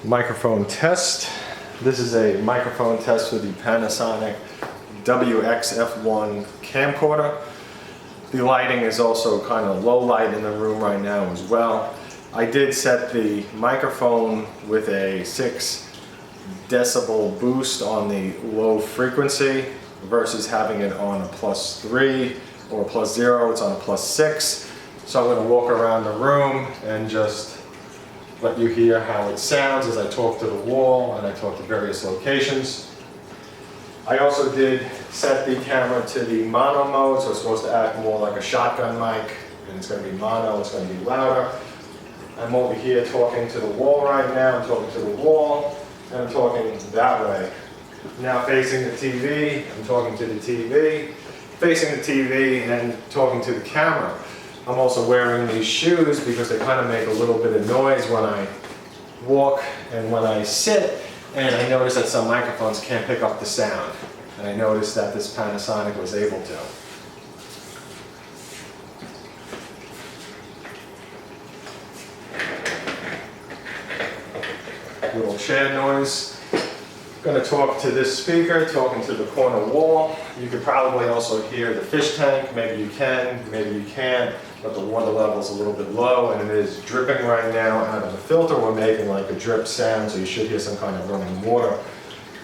Microphone test. This is a microphone test for the Panasonic WXF1 camcorder. The lighting is also kind of low light in the room right now as well. I did set the microphone with a 6 decibel boost on the low frequency versus having it on a +3 or +0. It's on a +6. So I'm going to walk around the room and just let you hear how it sounds as I talk to the wall and I talk to various locations. I also did set the camera to the mono mode, so it's supposed to act more like a shotgun mic, and it's going to be mono, it's going to be louder. I'm over here talking to the wall right now, I'm talking to the wall, and I'm talking that way. Now facing the TV, I'm talking to the TV, facing the TV and talking to the camera. I'm also wearing these shoes because they kind of make a little bit of noise when I walk and when I sit, and I noticed that some microphones can't pick up the sound, and I noticed that this Panasonic was able to. Little chair noise. Going to talk to this speaker, talking to the corner wall. You could probably also hear the fish tank. Maybe you can, maybe you can't, but the water level is a little bit low and it is dripping right now out of the filter. We're making like a drip sound, so you should hear some kind of running water.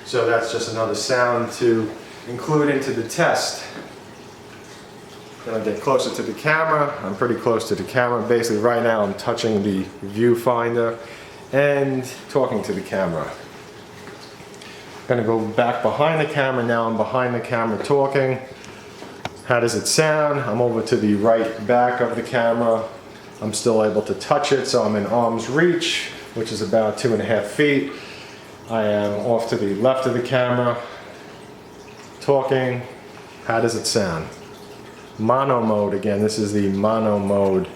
So that's just another sound to include into the test. Gonna get closer to the camera. I'm pretty close to the camera. Basically right now I'm touching the viewfinder and talking to the camera. Gonna go back behind the camera. Now I'm behind the camera talking. How does it sound? I'm over to the right back of the camera. I'm still able to touch it, so I'm in arm's reach, which is about 2.5 feet. I am off to the left of the camera, talking. How does it sound? Mono mode again. This is the mono mode.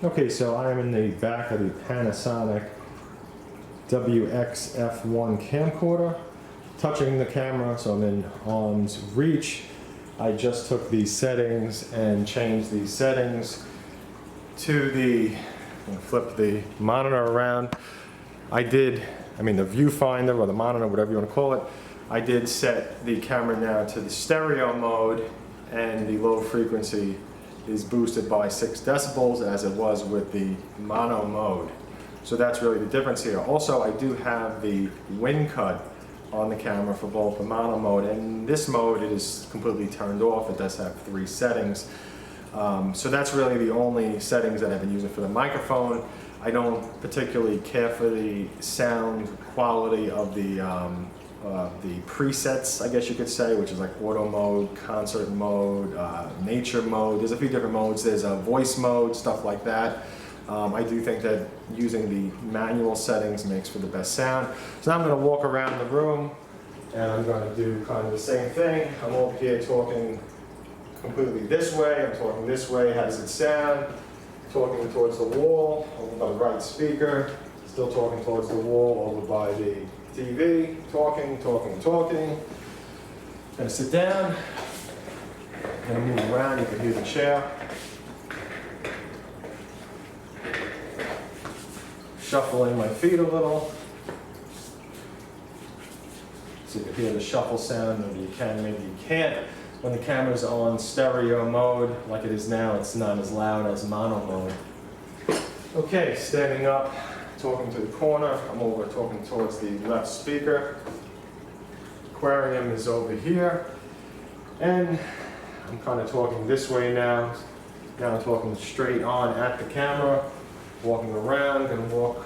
Okay, so I am in the back of the Panasonic WXF1 camcorder, touching the camera, so I'm in arm's reach. I just took these settings and changed these settings to the, flip the monitor around. The viewfinder or the monitor, whatever you want to call it, I did set the camera now to the stereo mode, and the low frequency is boosted by 6 decibels as it was with the mono mode. So that's really the difference here. Also, I do have the wind cut on the camera for both the mono mode and this mode. It is completely turned off. It does have 3 settings. So that's really the only settings that I've been using for the microphone. I don't particularly care for the sound quality of the presets, I guess you could say, which is like auto mode, concert mode, nature mode. There's a few different modes. There's a voice mode, stuff like that. I do think that using the manual settings makes for the best sound. So now I'm going to walk around the room and I'm going to do kind of the same thing. I'm over here talking completely this way, I'm talking this way. How does it sound? Talking towards the wall, over by the right speaker, still talking towards the wall, over by the TV, talking. Gonna sit down, gonna move around, you can hear the chair. Shuffling my feet a little. So you can hear the shuffle sound, maybe you can, maybe you can't. When the camera's on stereo mode, like it is now, it's not as loud as mono mode. Okay, standing up, talking to the corner. I'm over talking towards the left speaker. Aquarium is over here. And I'm kind of talking this way now. Now I'm talking straight on at the camera. Walking around, gonna walk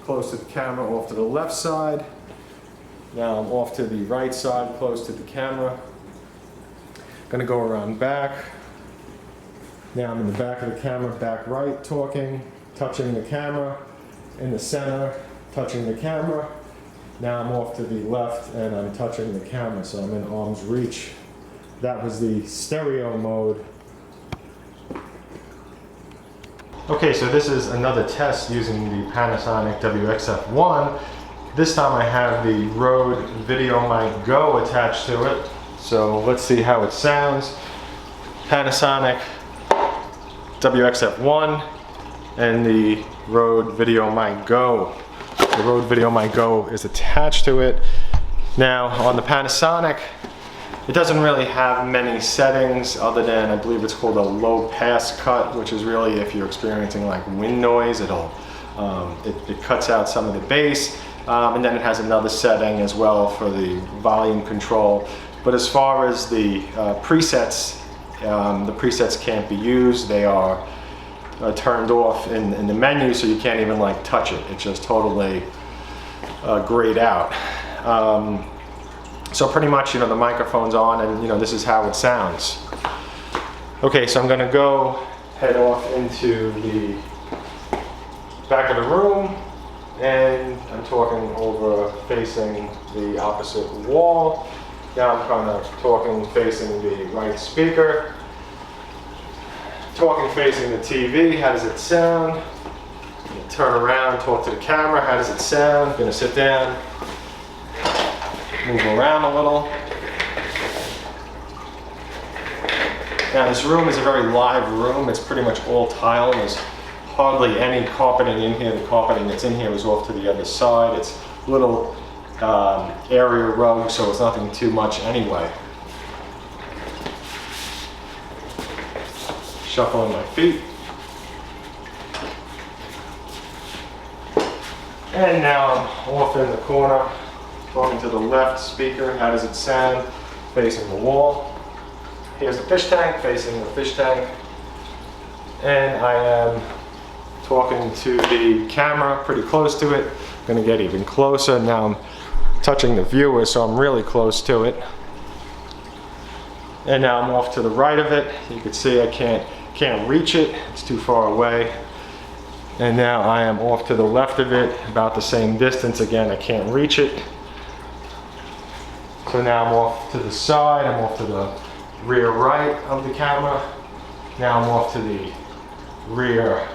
close to the camera, off to the left side. Now I'm off to the right side, close to the camera. Gonna go around back. Now I'm in the back of the camera, back right, talking, touching the camera. In the center, touching the camera. Now I'm off to the left and I'm touching the camera, so I'm in arm's reach. That was the stereo mode. Okay, so this is another test using the Panasonic WXF1. This time I have the Rode VideoMic Go attached to it. So let's see how it sounds. Panasonic WXF1. and the Rode VideoMic Go. The Rode VideoMic Go is attached to it. Now on the Panasonic, it doesn't really have many settings other than, I believe it's called a low pass cut, which is really if you're experiencing like wind noise, it cuts out some of the bass. And then it has another setting as well for the volume control. But as far as the presets can't be used. They are turned off in the menu, so you can't even like touch it. It's just totally grayed out. So pretty much, the microphone's on, and this is how it sounds. Okay, so I'm gonna go head off into the back of the room, and I'm talking over facing the opposite wall. Now I'm kind of talking facing the right speaker. Talking facing the TV, how does it sound? Turn around, talk to the camera, how does it sound? Gonna sit down, move around a little. Now this room is a very live room. It's pretty much all tile. There's hardly any carpeting in here. The carpeting that's in here is off to the other side. It's little area rug, so it's nothing too much anyway. Shuffling my feet. And now I'm off in the corner, talking to the left speaker. How does it sound? Facing the wall. Here's the fish tank, facing the fish tank. And I am talking to the camera, pretty close to it. I'm gonna get even closer. Now I'm touching the viewer, so I'm really close to it. And now I'm off to the right of it. You can see I can't reach it, it's too far away. And now I am off to the left of it, about the same distance. Again, I can't reach it. So now I'm off to the side, I'm off to the rear right of the camera. Now I'm off to the rear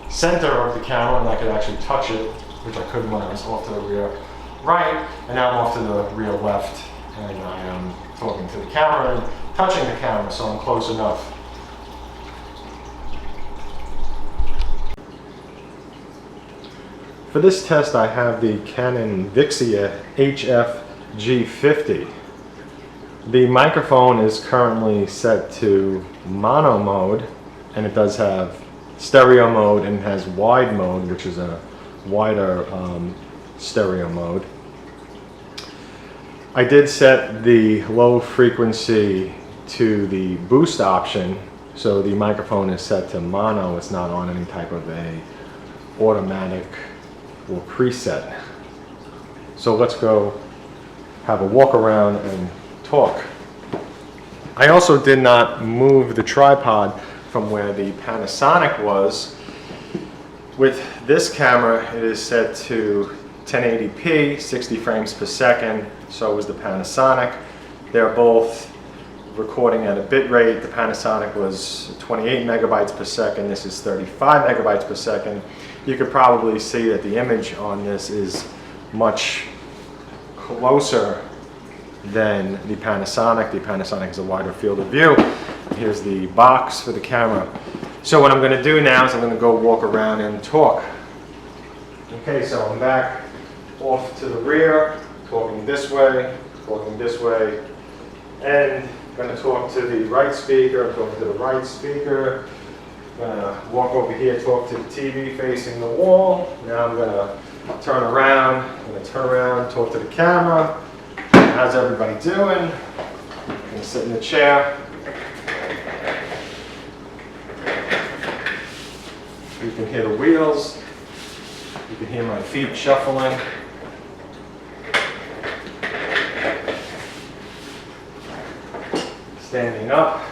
center of the camera, and I could actually touch it, which I couldn't when I was off to the rear right. And now I'm off to the rear left, and I am talking to the camera and touching the camera, so I'm close enough. For this test, I have the Canon Vixia G50. The microphone is currently set to mono mode, and it does have stereo mode and has wide mode, which is a wider stereo mode. I did set the low frequency to the boost option, so the microphone is set to mono. It's not on any type of a automatic or preset. So let's go have a walk around and talk. I also did not move the tripod from where the Panasonic was. With this camera, it is set to 1080p, 60 frames per second. So is the Panasonic. They're both recording at a bit rate. The Panasonic was 28 megabytes per second. This is 35 megabytes per second. You could probably see that the image on this is much closer than the Panasonic. The Panasonic has a wider field of view. Here's the box for the camera. So what I'm going to do now is I'm going to go walk around and talk. Okay, so I'm back off to the rear, talking this way, and I'm going to talk to the right speaker. I'm talking to the right speaker. I'm going to walk over here, talk to the TV facing the wall. Now I'm going to turn around. I'm going to turn around, talk to the camera. How's everybody doing? I'm going to sit in the chair. You can hear the wheels. You can hear my feet shuffling. Standing up,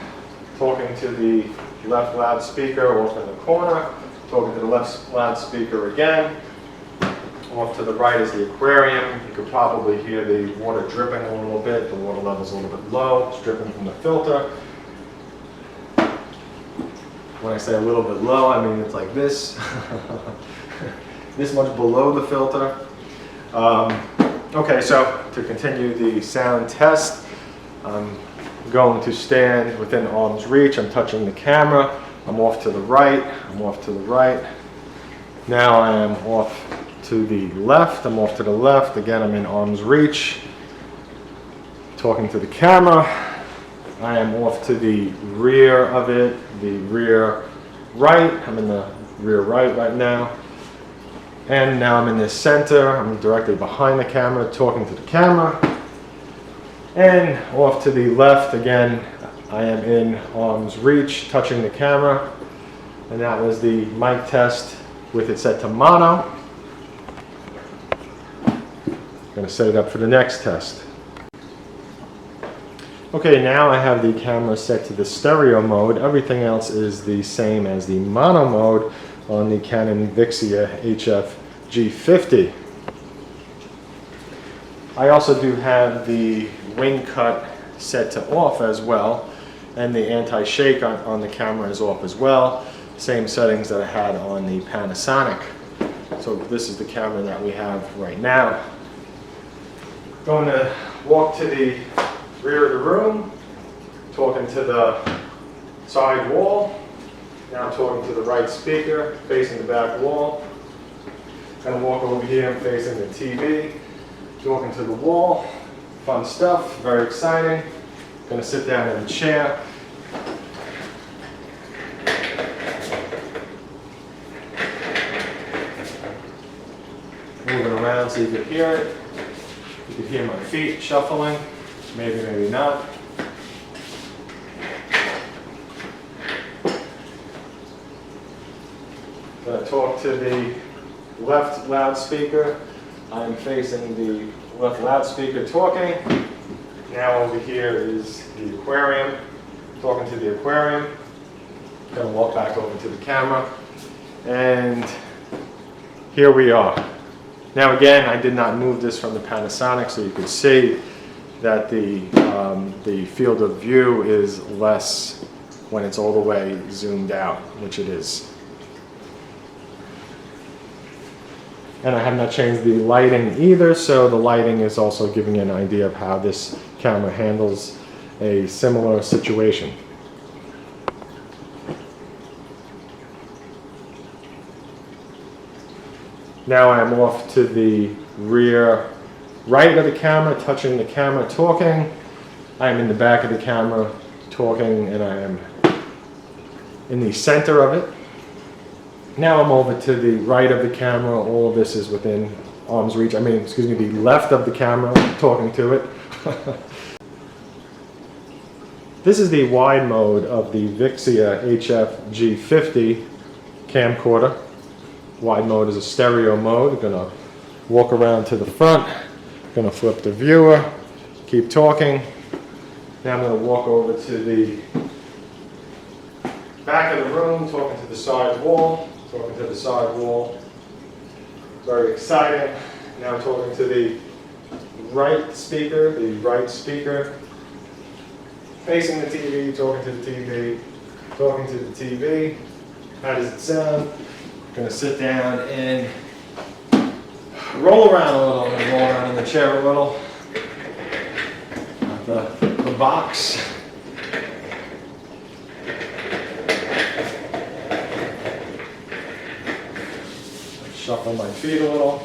talking to the left loudspeaker off in the corner, talking to the left loudspeaker again. Off to the right is the aquarium. You could probably hear the water dripping a little bit. The water level's a little bit low. It's dripping from the filter. When I say a little bit low, I mean it's like this. This much below the filter. Okay, so to continue the sound test, I'm going to stand within arm's reach. I'm touching the camera. I'm off to the right. I'm off to the right. Now I am off to the left. I'm off to the left. Again, I'm in arm's reach, talking to the camera. I am off to the rear of it, the rear right. I'm in the rear right now. And now I'm in the center. I'm directly behind the camera, talking to the camera. And off to the left, again, I am in arm's reach, touching the camera. And that was the mic test with it set to mono. I'm gonna set it up for the next test. Okay, now I have the camera set to the stereo mode. Everything else is the same as the mono mode on the Canon Vixia G50. I also do have the wing cut set to off as well, and the anti-shake on the camera is off as well. Same settings that I had on the Panasonic. So this is the camera that we have right now. Going to walk to the rear of the room, talking to the side wall. Now talking to the right speaker, facing the back wall. Gonna walk over here and facing the TV, talking to the wall. Fun stuff, very exciting. Gonna sit down in a chair. Moving around so you can hear it. You can hear my feet shuffling. Maybe, maybe not. Gonna talk to the left loudspeaker. I'm facing the left loudspeaker talking. Now over here is the aquarium. Talking to the aquarium. Gonna walk back over to the camera. And here we are. Now again, I did not move this from the Panasonic, so you can see that the field of view is less when it's all the way zoomed out, which it is. And I have not changed the lighting either, so the lighting is also giving you an idea of how this camera handles a similar situation. Now I'm off to the rear right of the camera, touching the camera, talking. I am in the back of the camera, talking, and I am in the center of it. Now I'm over to the right of the camera. All of this is within arm's reach. I mean, excuse me, the left of the camera, talking to it. This is the wide mode of the Vixia G50 camcorder. Wide mode is a stereo mode. I'm gonna walk around to the front. Gonna flip the viewer, keep talking. Now I'm gonna walk over to the back of the room, talking to the side wall. Talking to the side wall. Very exciting. Now I'm talking to the right speaker, facing the TV, talking to the TV, talking to the TV. How does it sound? I'm gonna sit down and roll around a little. I'm gonna roll around in the chair a little. The box. Shuffle my feet a little.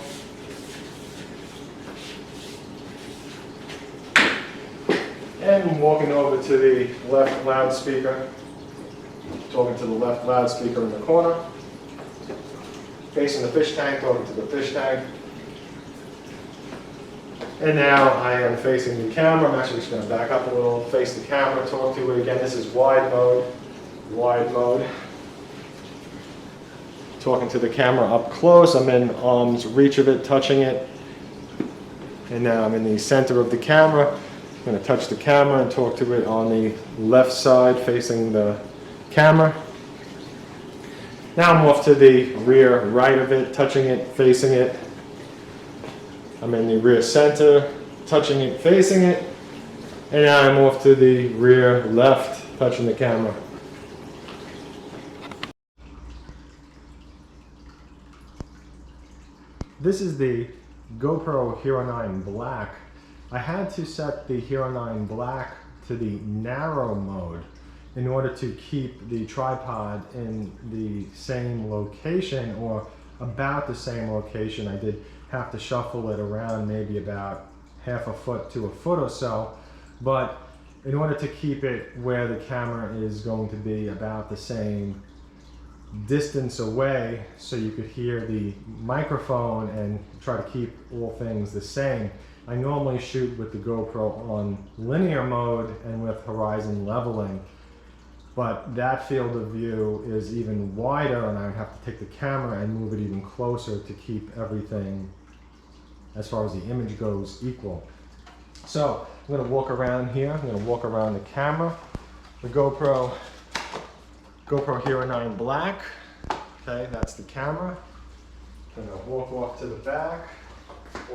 And walking over to the left loudspeaker. Talking to the left loudspeaker in the corner. Facing the fish tank, talking to the fish tank. And now I am facing the camera. I'm actually just going to back up a little, face the camera, talk to it again. This is wide mode. Wide mode. Talking to the camera up close. I'm in arm's reach of it, touching it. And now I'm in the center of the camera. I'm going to touch the camera and talk to it on the left side, facing the camera. Now I'm off to the rear right of it, touching it, facing it. I'm in the rear center, touching it, facing it. And now I'm off to the rear left, touching the camera. This is the GoPro Hero 9 Black. I had to set the Hero 9 Black to the narrow mode in order to keep the tripod in the same location or about the same location. I did have to shuffle it around maybe about half a foot to a foot or so, but in order to keep it where the camera is going to be about the same distance away so you could hear the microphone and try to keep all things the same, I normally shoot with the GoPro on linear mode and with horizon leveling, but that field of view is even wider and I would have to take the camera and move it even closer to keep everything, as far as the image goes, equal. So I'm going to walk around here. I'm going to walk around the camera. The GoPro Hero 9 Black. Okay, that's the camera. I'm going to walk off to the back,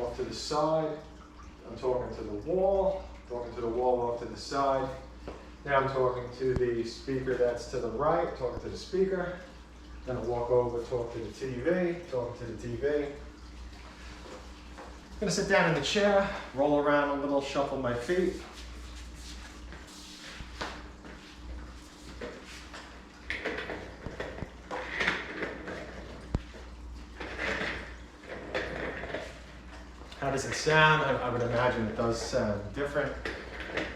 off to the side. I'm talking to the wall off to the side. Now I'm talking to the speaker that's to the right, talking to the speaker. Then I'll walk over, talk to the TV, talking to the TV. I'm gonna sit down in the chair, roll around a little, shuffle my feet. How does it sound? I would imagine it does sound different.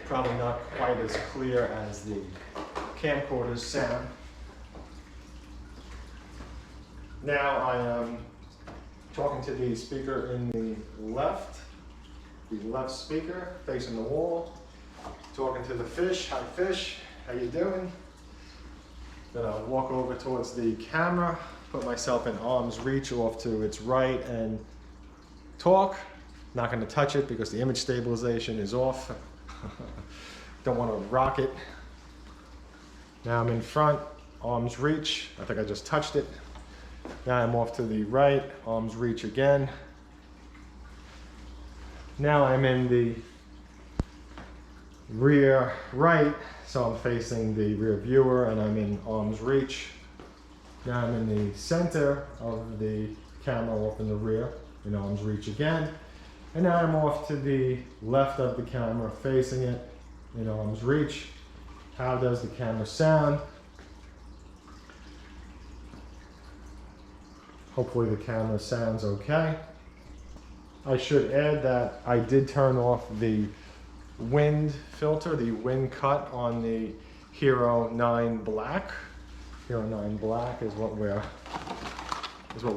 Probably not quite as clear as the camcorders sound. Now I am talking to the speaker in the left speaker facing the wall. Talking to the fish. Hi fish, how you doing? Then I'll walk over towards the camera, put myself in arm's reach off to its right and talk. Not going to touch it because the image stabilization is off. Don't want to rock it. Now I'm in front, arm's reach. I think I just touched it. Now I'm off to the right, arm's reach again. Now I'm in the rear right, so I'm facing the rear viewer and I'm in arm's reach. Now I'm in the center of the camera off in the rear, in arm's reach again. And now I'm off to the left of the camera, facing it, in arm's reach. How does the camera sound? Hopefully the camera sounds okay. I should add that I did turn off the wind filter, the wind cut on the Hero 9 Black. Hero 9 Black is what we're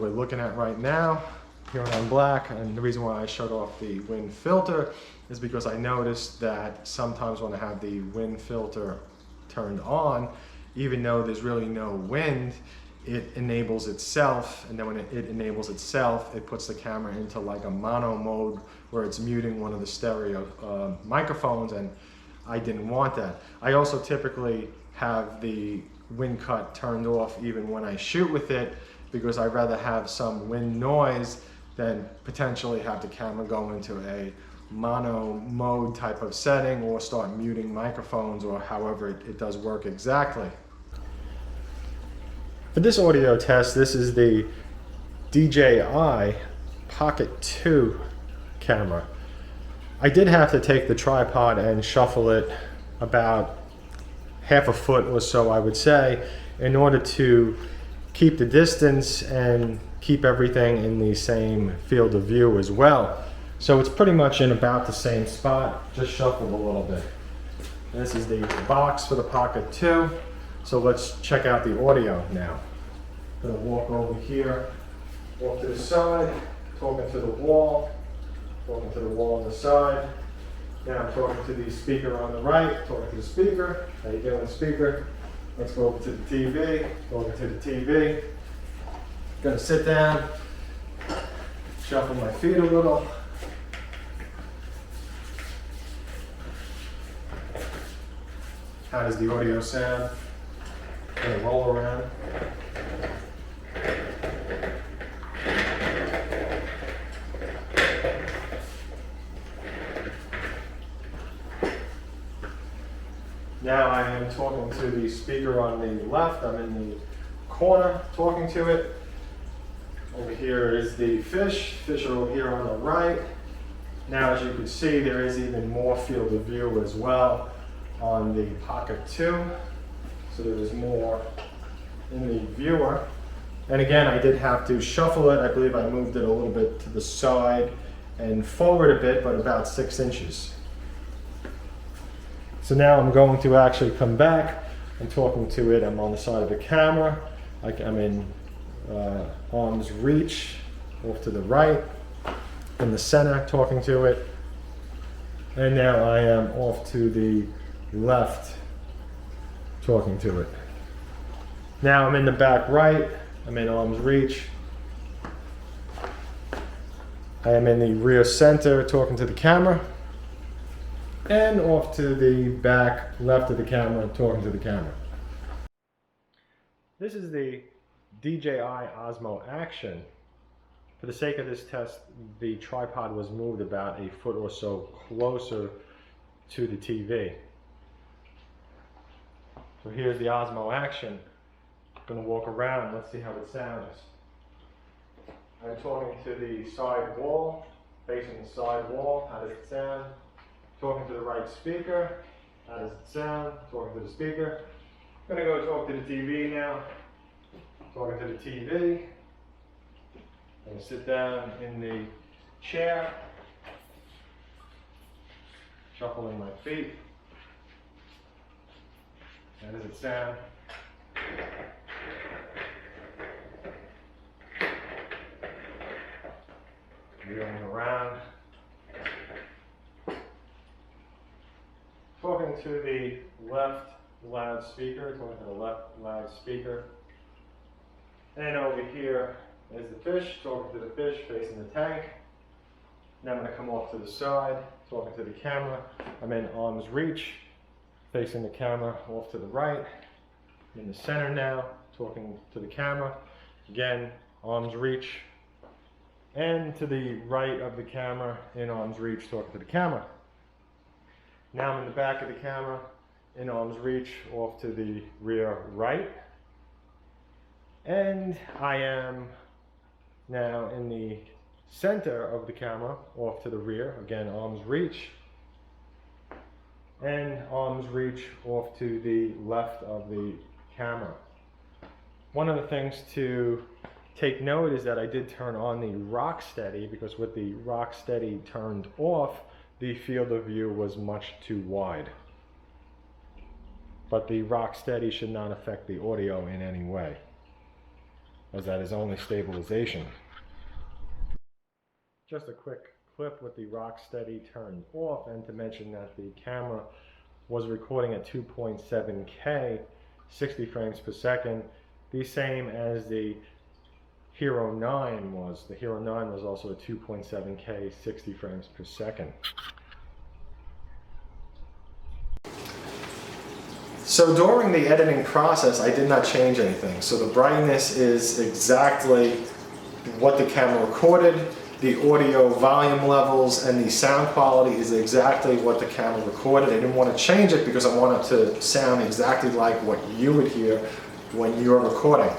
looking at right now. Hero 9 Black, and the reason why I shut off the wind filter is because I noticed that sometimes when I have the wind filter turned on, even though there's really no wind, it enables itself, and then when it enables itself, it puts the camera into like a mono mode where it's muting one of the stereo microphones, and I didn't want that. I also typically have the wind cut turned off even when I shoot with it because I'd rather have some wind noise than potentially have the camera go into a mono mode type of setting or start muting microphones or however it does work exactly. For this audio test, this is the DJI Pocket 2 camera. I did have to take the tripod and shuffle it about half a foot or so, I would say, in order to keep the distance and keep everything in the same field of view as well. So it's pretty much in about the same spot, just shuffled a little bit. This is the box for the Pocket 2. So let's check out the audio now. I'm gonna walk over here, walk to the side, talking to the wall on the side. Now I'm talking to the speaker on the right, talking to the speaker. How you doing, speaker? Let's go over to the TV, talking to the TV. Gonna sit down, shuffle my feet a little. How does the audio sound? Gonna roll around. Now I am talking to the speaker on the left. I'm in the corner talking to it. Over here is the fish. Fish are over here on the right. Now as you can see, there is even more field of view as well on the Pocket 2. So there is more in the viewer. And again, I did have to shuffle it. I believe I moved it a little bit to the side and forward a bit, but about 6 inches. So now I'm going to actually come back. I'm talking to it. I'm on the side of the camera. I'm in arm's reach, off to the right, in the center, talking to it. And now I am off to the left, talking to it. Now I'm in the back right. I'm in arm's reach. I am in the rear center talking to the camera. And off to the back left of the camera talking to the camera. This is the DJI OSMO Action. For the sake of this test, the tripod was moved about a foot or so closer to the TV. So here's the OSMO Action. Going to walk around, let's see how it sounds. I'm talking to the side wall, facing the side wall. How does it sound? Talking to the right speaker. How does it sound? Talking to the speaker. I'm going to go talk to the TV now. Talking to the TV. I'm going to sit down in the chair, shuffling my feet. How does it sound? Wheeling around. Talking to the left loudspeaker, talking to the left loudspeaker. And over here is the fish, talking to the fish, facing the tank. Now I'm going to come off to the side, talking to the camera. I'm in arm's reach, facing the camera, off to the right. I'm in the center now, talking to the camera. Again, arm's reach. And to the right of the camera, in arm's reach, talking to the camera. Now I'm in the back of the camera, in arm's reach, off to the rear right. And I am now in the center of the camera, off to the rear, again arm's reach. And arm's reach off to the left of the camera. One of the things to take note is that I did turn on the rock steady, because with the rock steady turned off, the field of view was much too wide. But the rock steady should not affect the audio in any way, as that is only stabilization. Just a quick clip with the rock steady turned off, and to mention that the camera was recording at 2.7K, 60 frames per second, the same as the Hero 9 was. The Hero 9 was also at 2.7K, 60 frames per second. So during the editing process, I did not change anything. So the brightness is exactly what the camera recorded. The audio volume levels and the sound quality is exactly what the camera recorded. I didn't want to change it because I wanted to sound exactly like what you would hear when you're recording.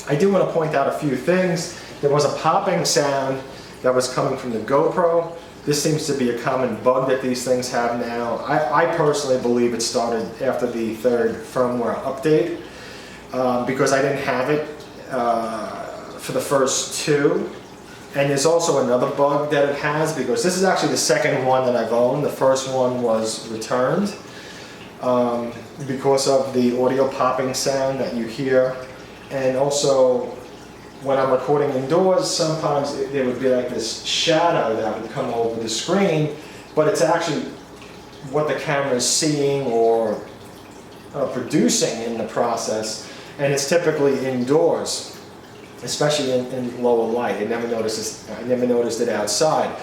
I do want to point out a few things. There was a popping sound that was coming from the GoPro. This seems to be a common bug that these things have now. I personally believe it started after the third firmware update because I didn't have it for the first two. And there's also another bug that it has, because this is actually the second one that I've owned. The first one was returned because of the audio popping sound that you hear. And also, when I'm recording indoors, sometimes there would be like this shadow that would come over the screen, but it's actually what the camera is seeing or producing in the process, and it's typically indoors, especially in lower light. I never noticed it outside.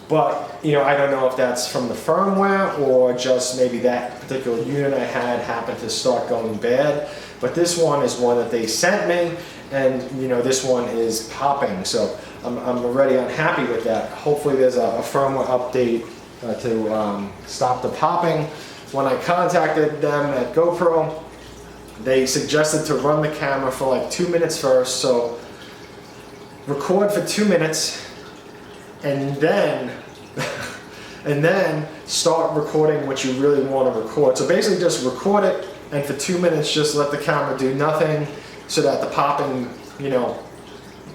But you know, I don't know if that's from the firmware or just maybe that particular unit I had happened to start going bad. But this one is one that they sent me, and you know, this one is popping, so I'm already unhappy with that. Hopefully there's a firmware update to stop the popping. When I contacted them at GoPro, they suggested to run the camera for like 2 minutes first, so record for 2 minutes and then start recording what you really want to record. So basically just record it, and for 2 minutes just let the camera do nothing so that the popping you know,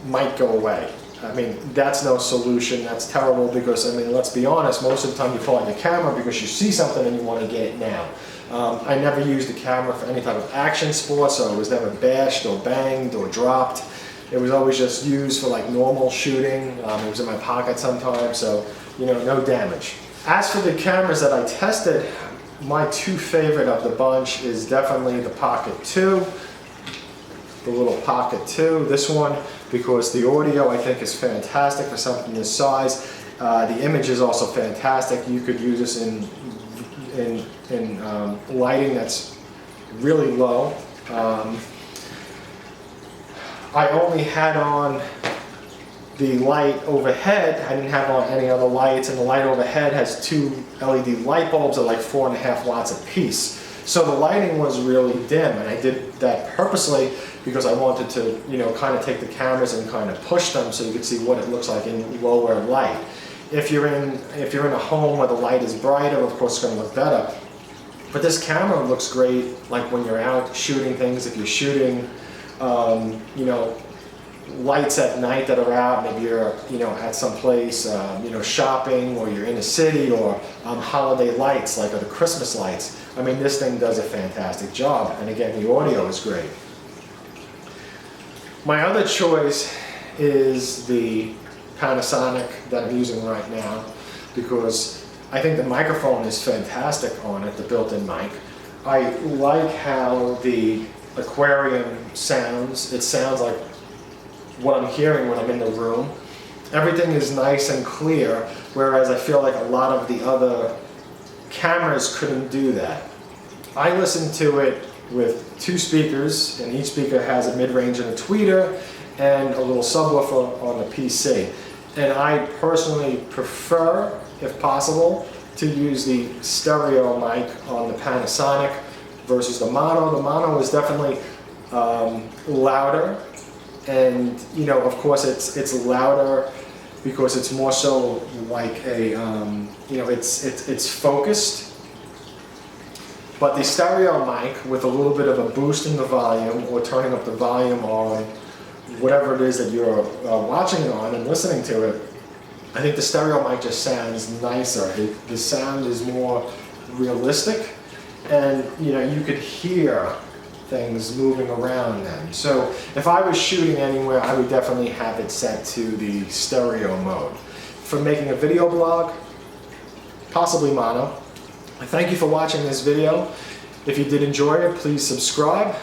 might go away. I mean, that's no solution. That's terrible because, I mean, let's be honest, most of the time you pull out your camera because you see something and you want to get it now. I never used the camera for any type of action sport, so it was never bashed or banged or dropped. It was always just used for like normal shooting. It was in my pocket sometimes, so, you know, no damage. As for the cameras that I tested, my two favorite of the bunch is definitely the Pocket 2, the little Pocket 2, this one, because the audio I think is fantastic for something this size. The image is also fantastic. You could use this in lighting that's really low. I only had on the light overhead. I didn't have on any other lights, and the light overhead has two LED light bulbs at like 4.5 watts a piece. So the lighting was really dim, and I did that purposely because I wanted to, you know, kind of take the cameras and kind of push them so you could see what it looks like in lower light. If you're in a home where the light is brighter, of course it's going to look better. But this camera looks great, like when you're out shooting things. If you're shooting, you know, lights at night that are out, maybe you're, you know, at some place, you know, shopping, or you're in a city, or holiday lights like the Christmas lights. I mean, this thing does a fantastic job, and again, the audio is great. My other choice is the Panasonic that I'm using right now, because I think the microphone is fantastic on it, the built-in mic. I like how the aquarium sounds. It sounds like what I'm hearing when I'm in the room. Everything is nice and clear, whereas I feel like a lot of the other cameras couldn't do that. I listen to it with two speakers, and each speaker has a mid-range and a tweeter, and a little subwoofer on the PC. And I personally prefer, if possible, to use the stereo mic on the Panasonic versus the mono. The mono is definitely louder, and, you know, of course it's louder because it's more so like a, you know, it's focused. But the stereo mic, with a little bit of a boost in the volume or turning up the volume on whatever it is that you're watching it on and listening to it, I think the stereo mic just sounds nicer. The sound is more realistic, and, you know, you could hear things moving around then. So if I was shooting anywhere, I would definitely have it set to the stereo mode. For making a video blog, possibly mono. I thank you for watching this video. If you did enjoy it, please subscribe.